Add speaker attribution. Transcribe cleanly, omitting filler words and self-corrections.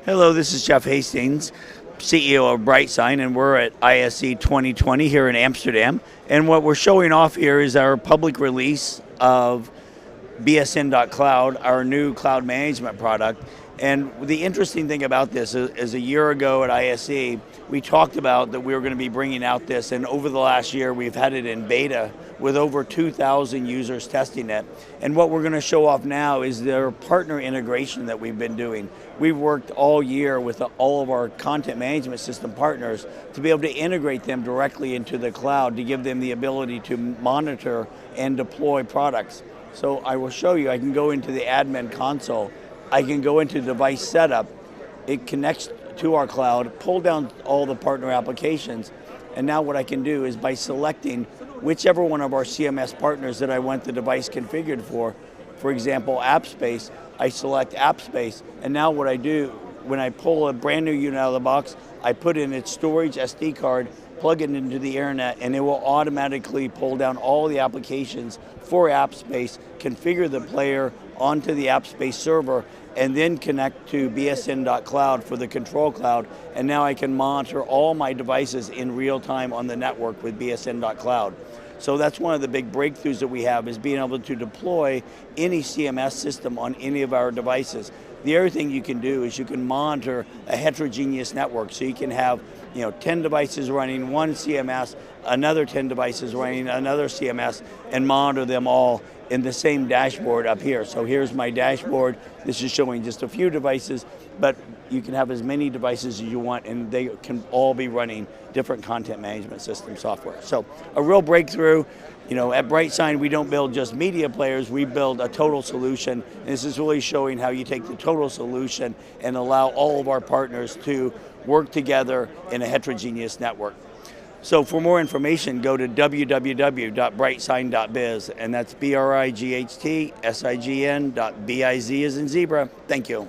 Speaker 1: Hello, this is Jeff Hastings, CEO of BrightSign, and we're at ISE 2020 here in Amsterdam. And what we're showing off here is our public release of BSN.cloud, our new cloud management product. And the interesting thing about this is a year ago at ISE, we talked about that we were going to be bringing out this, and over the last year we've had it in beta with over 2,000 users testing it. And what we're going to show off now is their partner integration that we've been doing. We've worked all year with all of our content management system partners to be able to integrate them directly into the cloud to give them the ability to monitor and deploy products. So I will show you, I can go into the admin console, I can go into device setup, it connects to our cloud, pull down all the partner applications, and now what I can do is by selecting whichever one of our CMS partners that I want the device configured for example, AppSpace, I select AppSpace, and now what I do, when I pull a brand new unit out of the box, I put in its storage SD card, plug it into the internet, and it will automatically pull down all the applications for AppSpace, configure the player onto the AppSpace server, and then connect to BSN.cloud for the control cloud, and now I can monitor all my devices in real time on the network with BSN.cloud. So that's one of the big breakthroughs that we have, is being able to deploy any CMS system on any of our devices. The other thing you can do is you can monitor a heterogeneous network. So you can have 10 devices running one CMS, another 10 devices running another CMS, and monitor them all in the same dashboard up here. So here's my dashboard. This is showing just a few devices, but you can have as many devices as you want, and they can all be running different content management system software. So a real breakthrough. At BrightSign, we don't build just media players, we build a total solution. And this is really showing how you take the total solution and allow all of our partners to work together in a heterogeneous network. So for more information, go to www.brightsign.biz, and that's BrightSign.biz as in zebra. Thank you.